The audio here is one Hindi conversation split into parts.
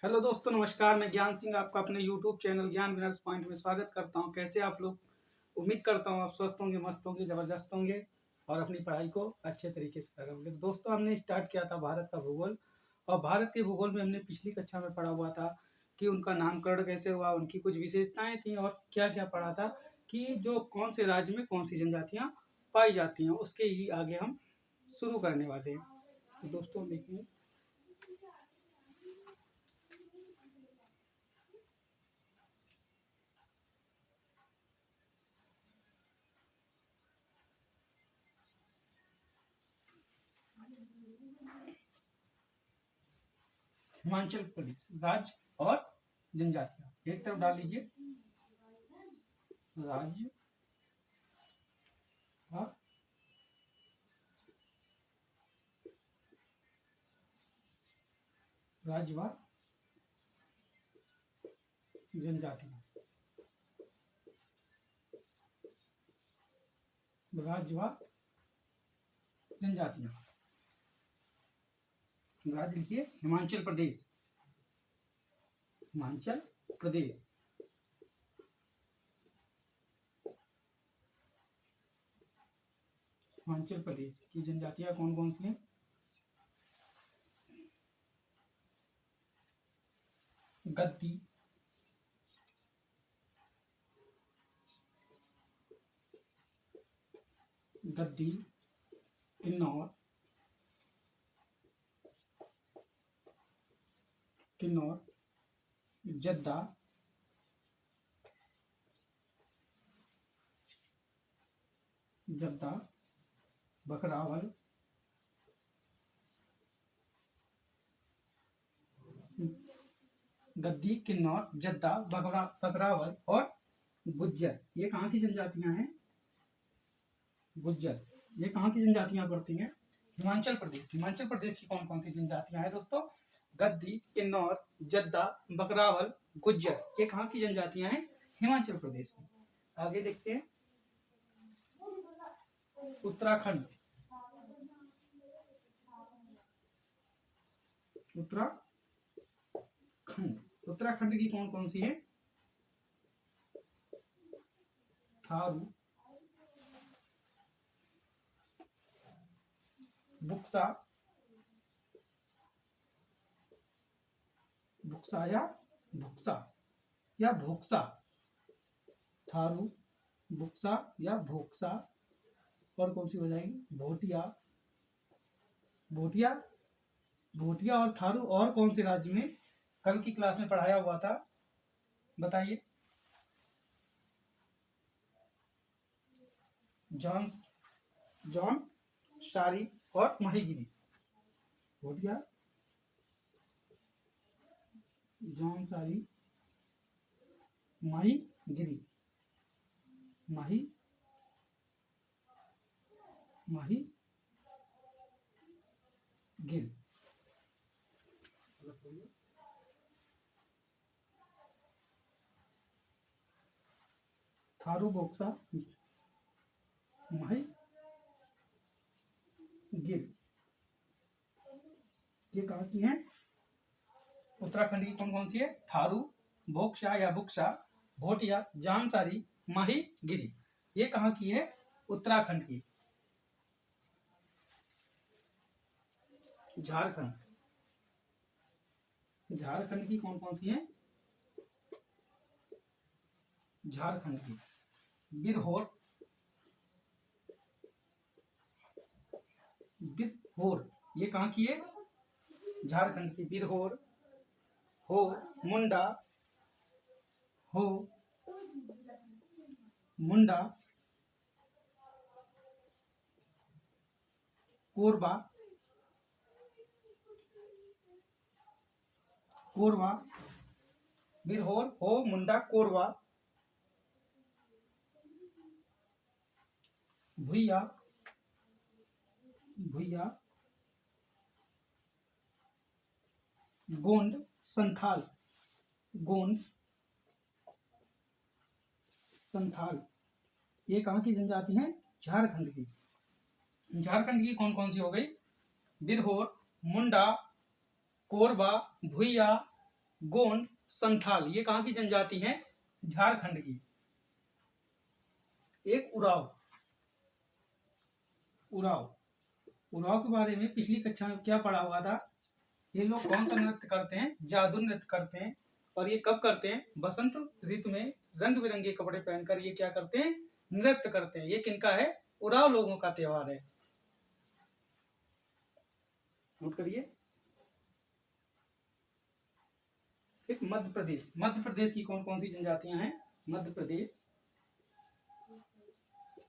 हेलो दोस्तों, नमस्कार। मैं ज्ञान सिंह आपका अपने यूट्यूब चैनल ज्ञान विनर्स पॉइंट में स्वागत करता हूं। कैसे आप लोग? उम्मीद करता हूं आप स्वस्थ होंगे, मस्त होंगे, ज़बरदस्त होंगे और अपनी पढ़ाई को अच्छे तरीके से करोगे। तो दोस्तों, हमने स्टार्ट किया था भारत का भूगोल और भारत के भूगोल में हमने पिछली कक्षा में पढ़ा हुआ था कि उनका नामकरण कैसे हुआ, उनकी कुछ विशेषताएं थी और क्या-क्या पढ़ा था कि जो कौन से राज्य में कौन सी जनजातियाँ पाई जाती हैं, उसके ही आगे हम शुरू करने वाले हैं। तो दोस्तों देखिए, हिमाचल प्रदेश राज्य और जनजातियां एक तरफ डाल लीजिए, राज्य और राज्य व जनजातियां, राज्य व जनजातियां। राज्य लिखिए हिमाचल प्रदेश, हिमाचल प्रदेश। हिमाचल प्रदेश की जनजातियां कौन कौन सी हैं? गद्दी, गद्दी, किन्नौर, किन्नौर, जद्दा, जद्दा, बकरावल, गद्दी, किन्नौर, जद्दा, बकरावल और गुज्जर। ये कहाँ की जनजातियां हैं? गुज्जर। ये कहाँ की जनजातियां पड़ती हैं? हिमाचल प्रदेश। हिमाचल प्रदेश की कौन कौन सी जनजातियां हैं दोस्तों? गद्दी, किन्नौर, जद्दा, बकरावल, गुज्जर। ये कहाँ की जनजातियां हैं? हिमाचल प्रदेश की। आगे देखते हैं, उत्तराखंड। उत्तराखंड, उत्तराखंड की कौन कौन सी है? थारू, बुक्सा, बुक्सा या भुक्सा या भोक्सा, थारू, बुक्सा या भोक्सा। और कौन सी हो जाएगी? भोटिया, भोटिया, भोटिया और थारू। और कौन से राज्य में कल की क्लास में पढ़ाया हुआ था, बताइए? जॉन, जॉन शारी और माहीगिरी। भोटिया, जॉन सारी, माहीगिरी, माही, माही गिर। थारू, बोक्सा, माही गिर। ये कहाँ की हैं? उत्तराखंड की कौन कौन सी है? थारू, बोक्सा या बुक्सा, भोटिया, जानसारी, माही गिरी। ये कहाँ की है? उत्तराखंड की। झारखंड, झारखंड की कौन कौन सी है? झारखंड की बिरहोर, बिरहोर। ये कहाँ की है? झारखंड की बिरहोर, हो, मुंडा, हो, मुंडा, कोरबा, कोरबा, बिरहोर, हो, मुंडा, कोरबा, भुइया, भुइया, गोंड, संथाल, गोंड, संथाल। ये कहाँ की जनजाति है? झारखंड की। झारखंड की कौन कौन सी हो गई? बिरहोर, मुंडा, कोरबा, भुइया, गोंड, संथाल ये कहाँ की जनजाति है? झारखंड की। एक उराव, उराव, उराव के बारे में पिछली कक्षा में क्या पढ़ा हुआ था? ये लोग कौन सा नृत्य करते हैं? जादू नृत्य करते हैं। और ये कब करते हैं? बसंत ऋतु में रंग बिरंगे कपड़े पहनकर ये क्या करते हैं? नृत्य करते हैं। ये किनका है? उराव लोगों का त्योहार है। नोट करिए। फिर मध्य प्रदेश, मध्य प्रदेश की कौन कौन सी जनजातियां हैं? मध्य प्रदेश,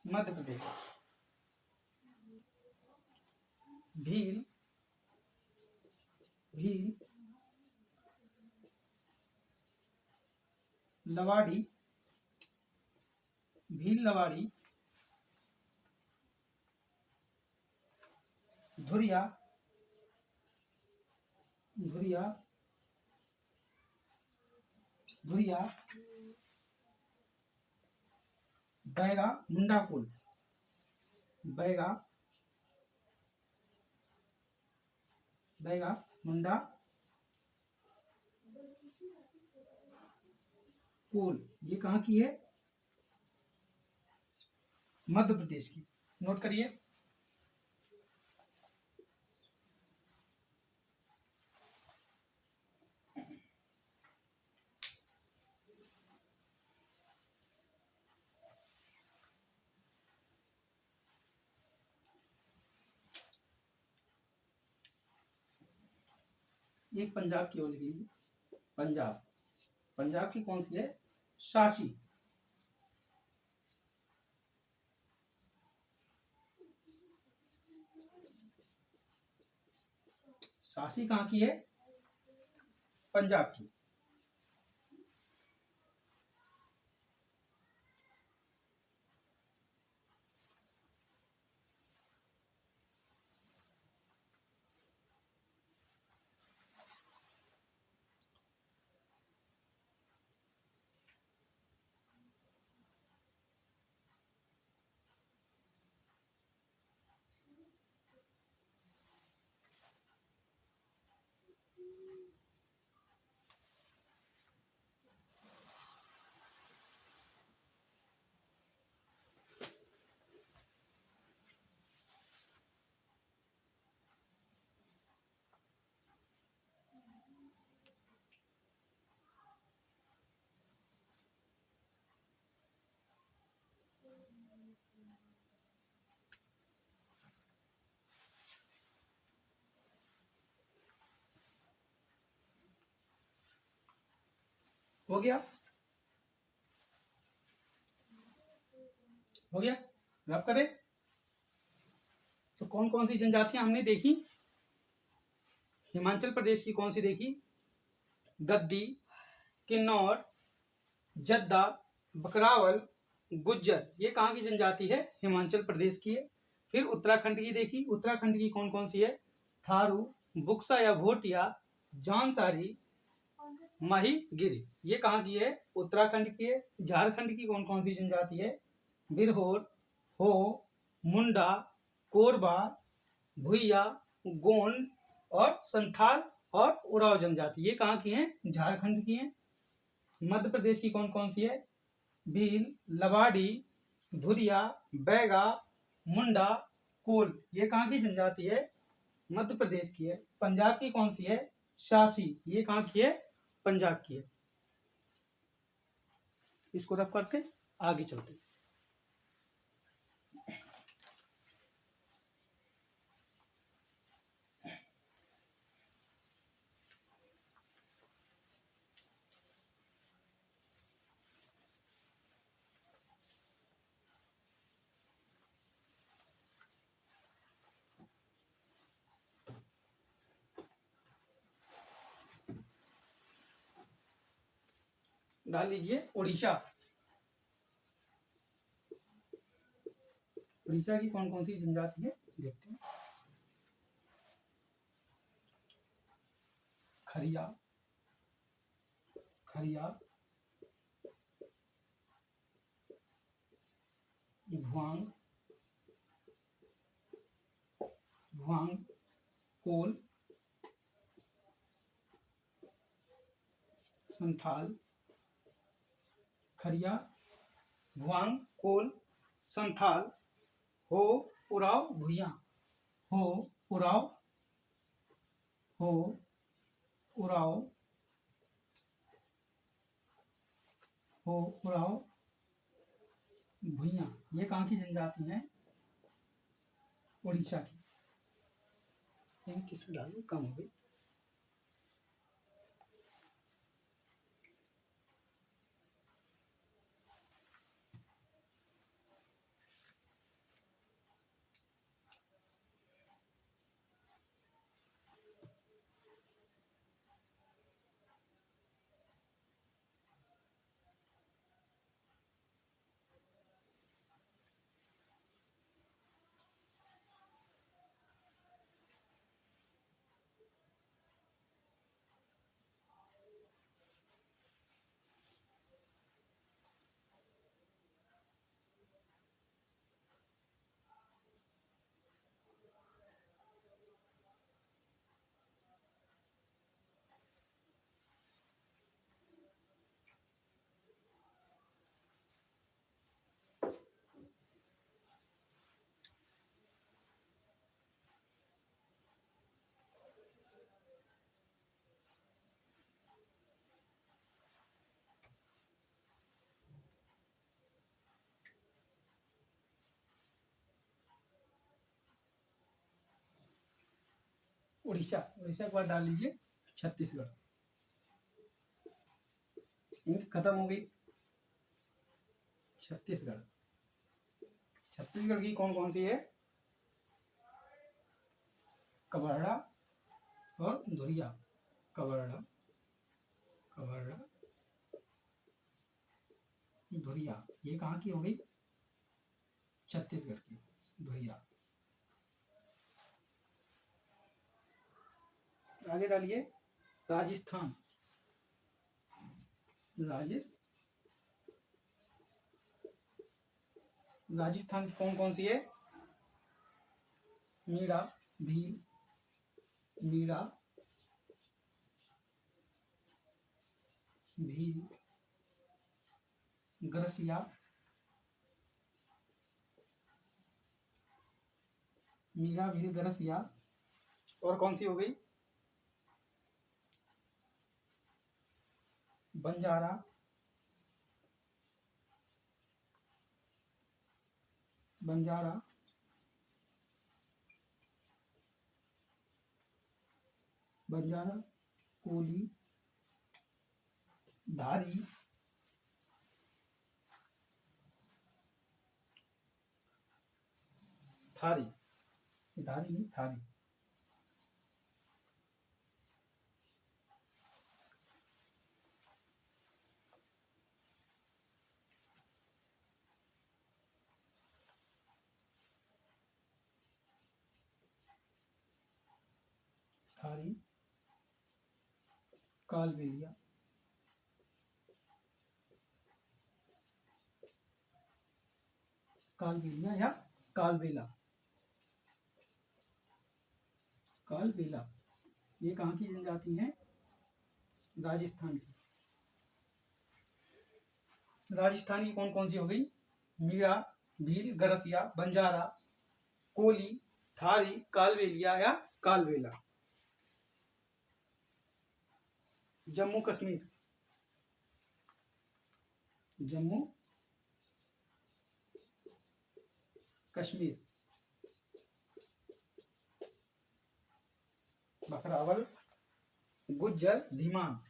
मध्य प्रदेश भील, भील, लवाड़ी, भील लवाड़ी, धुरिया, धुरिया, धुरिया, बैगा, मुंडा कुल, बैगा, बैगा, मुंडा कुल ये कहाँ की है? मध्य प्रदेश की। नोट करिए। एक पंजाब की ओर लिखी, पंजाब, पंजाब की कौन सी है? शासी, शासी कहाँ की है? पंजाब की। हो गया, हो गया। रब करें। तो कौन कौन सी जनजातियां हमने देखी? हिमाचल प्रदेश की कौन सी देखी? गद्दी, किन्नौर, जद्दा, बकरावल, गुज्जर ये कहाँ की जनजाति है? हिमाचल प्रदेश की है। फिर उत्तराखंड की देखी, उत्तराखंड की कौन कौन सी है? थारू, बुक्सा या भोटिया, जौनसारी, माही गिरी ये कहाँ की है? उत्तराखंड की है। झारखंड की कौन कौन सी जनजाति है? बिरहोर, हो, मुंडा, कोरबा, भुइया, गोंड और संथाल और उराव जनजाति ये कहाँ की हैं? झारखंड की हैं। मध्य प्रदेश की कौन कौन सी है? भील, लवाड़ी, धुरिया, बैगा, मुंडा, कोल ये कहाँ की जनजाति है? मध्य प्रदेश की है। पंजाब की कौन सी है? शासी ये कहाँ की है? पंजाब की है। इसको रफ करते आगे चलते। डाल लीजिए उड़ीसा, उड़ीसा की कौन कौन सी जनजाति है देखते हैं। खरिया, खरिया, भुआंग, भुआंग, कोल, संथाल, खरिया, भुआंग, कोल, संथाल, हो, उराव, भुइयां, हो, उराव, हो, उराव, हो, उराव, भुइयां। ये कहाँ की जनजाति है? उड़ीसा की। किसमें डालू? कम हो गई। उड़ीसा, उड़ीसा के बाद डाल लीजिए छत्तीसगढ़। इंक खत्म हो गई। छत्तीसगढ़, छत्तीसगढ़ की कौन कौन सी है? कवर्धा और धुरिया। कवर्धा, कवर्धा, धुरिया। ये कहाँ की हो गई? छत्तीसगढ़ की धुरिया। आगे डालिए राजस्थान, राजस्थान की कौन कौन सी है? मीरा, भील, मीरा, भील, गरसिया, मीरा, भील, गरसिया। और कौन सी हो गई? बंजारा, बंजारा, बंजारा, कोली, धारी, थारी। धारी नहीं, थारी। थारी, कालबेलिया, कालबेलिया या कालबेला, कालबेला। ये कहाँ की जनजाति है? राजस्थान की। राजस्थान की कौन कौन सी हो गई? मीरा, भील, गरसिया, बंजारा, कोली, थारी, कालबेलिया या कालबेला। जम्मू कश्मीर, जम्मू कश्मीर, बकरावल, गुज्जर, धीमान।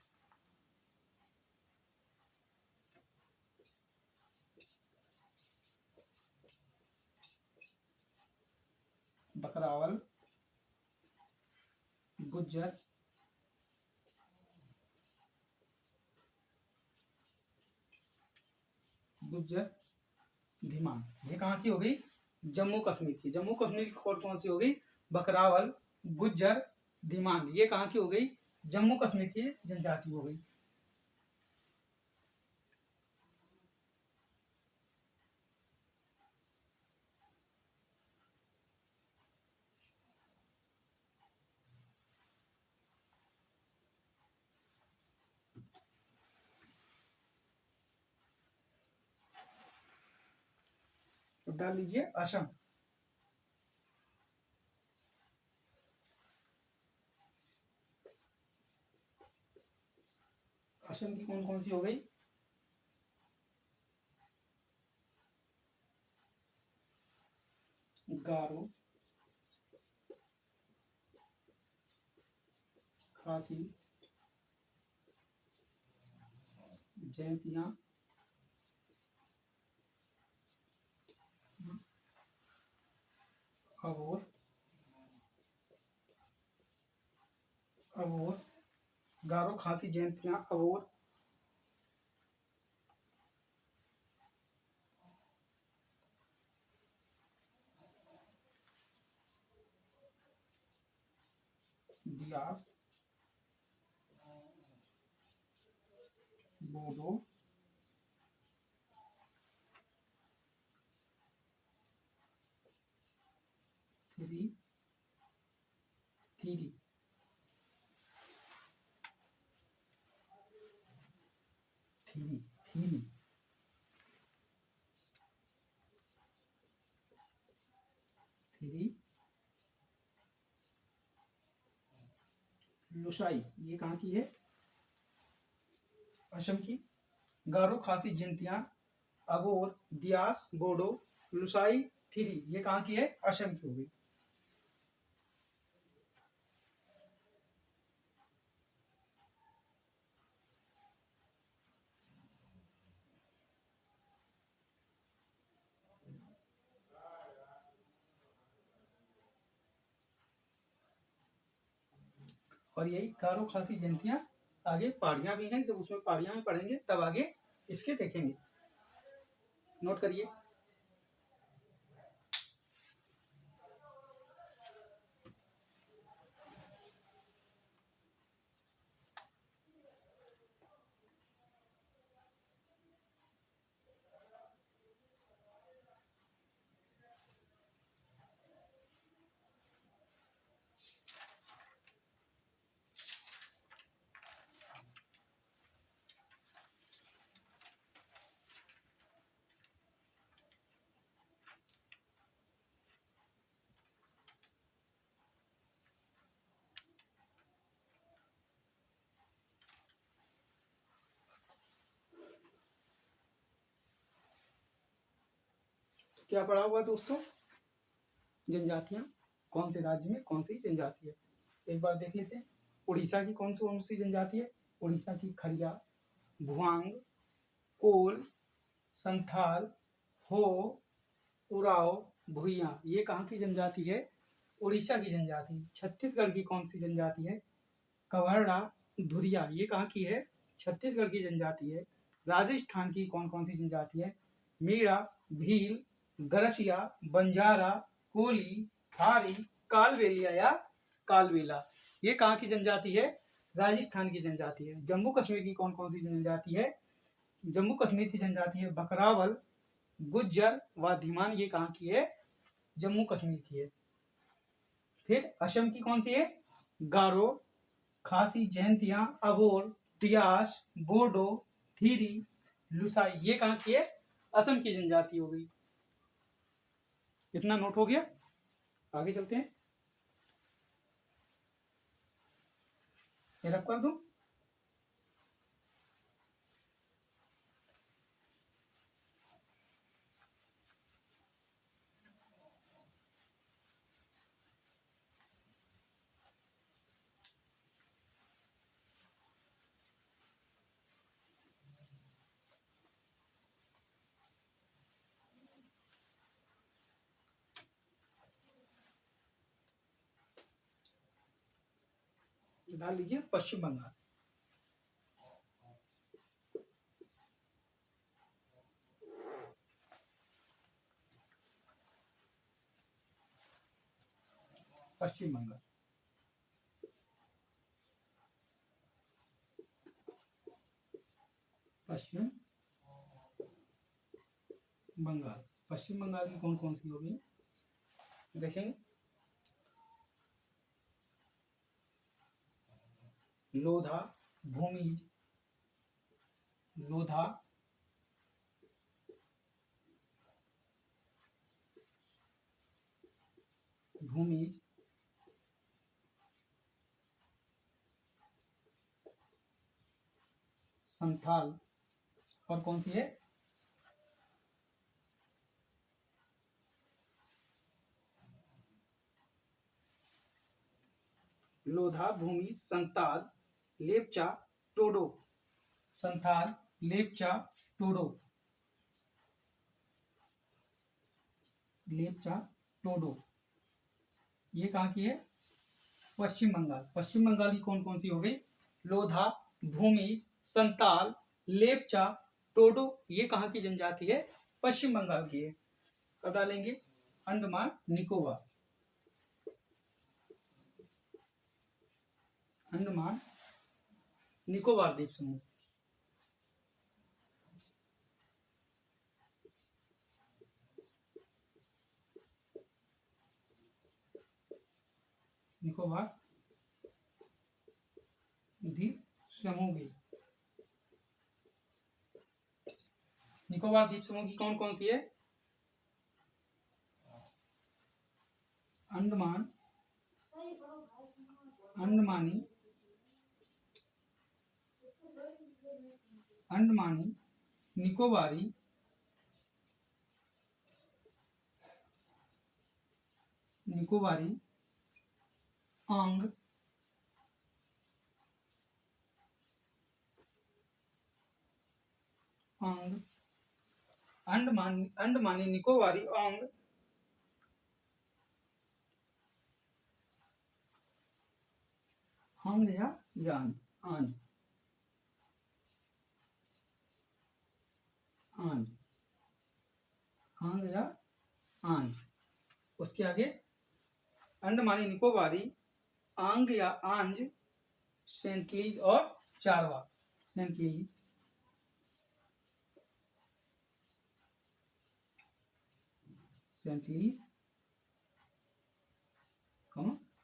बकरावल, गुज्जर, गुज्जर, धीमान। ये कहाँ की हो गई? जम्मू कश्मीर की। जम्मू कश्मीर की कौन कौन सी हो गई? बकरावल, गुज्जर, धीमान। ये कहाँ की हो गई? जम्मू कश्मीर की जनजाति हो गई। तो डाल लीजिए असम। असम की कौन कौन सी हो गई? गारो, खासी, जैंतिया, अबोर, अबोर, गारो, खासी, जैंतिया, अबोर, बियास, बोडो, थ्री, थीरी, थीरी, थीरी, थीरी, लुसाई, ये कहाँ की है? असम की। गारो, खासी, जैंतिया, अबोर, दियास, बोडो, लुसाई, थीरी, ये कहाँ की है? असम की हो गई। और यही गारो, खासी, जैंतिया, आगे पहाड़ियां भी हैं, जब उसमें पहाड़ियां में पढ़ेंगे तब आगे इसके देखेंगे। नोट करिए। क्या पढ़ा हुआ दोस्तों? जनजातियां कौन से राज्य में कौन सी जनजाति है, एक बार देख लेते हैं। उड़ीसा की कौन सी जनजाति है? उड़ीसा की खरिया, भुआंग, कोल, संथाल, हो, उराव, भूइया, ये कहाँ की जनजाति है? उड़ीसा की जनजाति। छत्तीसगढ़ की कौन सी जनजाति है? कवर्णा, धुरिया, ये कहाँ की है? छत्तीसगढ़ की जनजाति है। राजस्थान की कौन कौन सी जनजाति है? मीणा, भील, गरसिया, बंजारा, कोली, थारी, कालबेलिया या कालबेला, ये कहाँ की जनजाति है? राजस्थान की जनजाति है। जम्मू कश्मीर की कौन कौन सी जनजाति है? जम्मू कश्मीर की जनजाति है बकरावल, गुज्जर व धीमान, ये कहाँ की है? जम्मू कश्मीर की है। फिर असम की कौन सी है? गारो, खासी, जैंतिया, अबोर, तियास, बोडो, थीरी, लुसाई, ये कहाँ की है? असम की जनजाति हो गई। इतना नोट हो गया। आगे चलते हैं। रब कर दूं? डाल लीजिए पश्चिम बंगाल। पश्चिम बंगाल, पश्चिम बंगाल। पश्चिम बंगाल की कौन कौन सी होगी देखेंगे। लोधा, भूमिज, लोधा, भूमिज संथाल, और कौन सी है? लोधा, भूमिज, संताल, लेपचा, टोडो। संथाल, लेपचा, टोडो। लेपचा, टोडो, ये कहाँ की है? पश्चिम बंगाल। पश्चिम बंगाल की कौन कौन सी हो गई? लोधा, भूमिज, संताल, लेपचा, टोडो, ये कहाँ की जनजाति है? पश्चिम बंगाल की है। अब डालेंगे अंडमान निकोबार। अंडमान निकोबार द्वीप समूह। निकोबार द्वीप समूह की, निकोबार द्वीप समूह की कौन कौन सी है? अंडमान, अंडमानी, अंडमानी, निकोबारी, निकोबारी, आंग, आंग, अंडमानी, निकोबारी, आंग, आंग या यान, आंज, आंज, आंग या आंज। उसके आगे अंडमानी, निकोबारी, आंग या आंज, सेंटलीज और चारवा। सेंटलीज, सेंटलीज,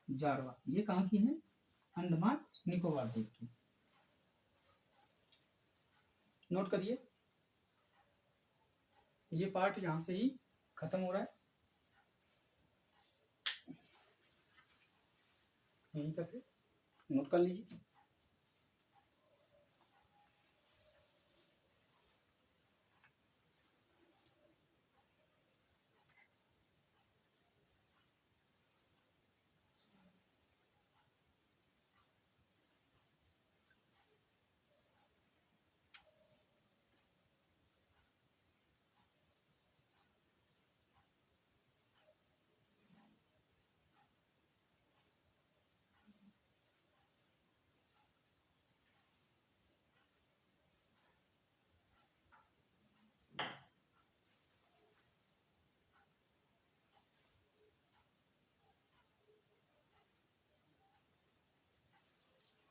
जारवा, ये कहाँ की है? अंडमान निकोबार द्वीप की। नोट करिए, ये पार्ट यहां से ही खत्म हो रहा है, यहीं तक है, नोट कर लीजिए।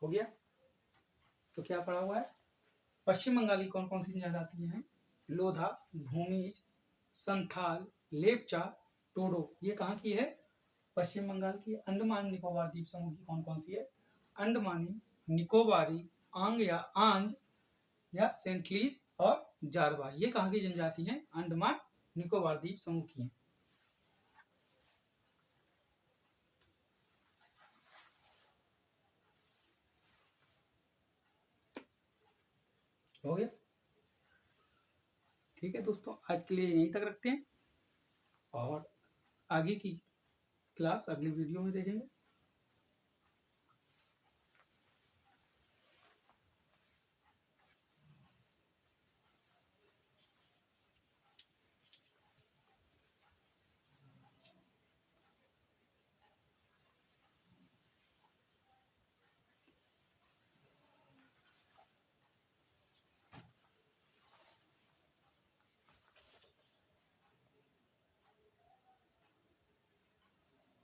हो गया? तो क्या पढ़ा हुआ है? पश्चिम बंगाल की कौन कौन सी जनजातियां हैं? लोधा, भूमिज, संथाल, लेपचा, टोडो, ये कहाँ की है? पश्चिम बंगाल की। अंडमान निकोबार द्वीप समूह की कौन कौन सी है? अंडमानी, निकोबारी, आंग या आंज या सेंटलीज और जारवा, ये कहाँ की जनजाति है? अंडमान निकोबार द्वीप समूह की है। हो गया? ठीक है दोस्तों, आज के लिए यहीं तक रखते हैं और आगे की क्लास अगली वीडियो में देखेंगे।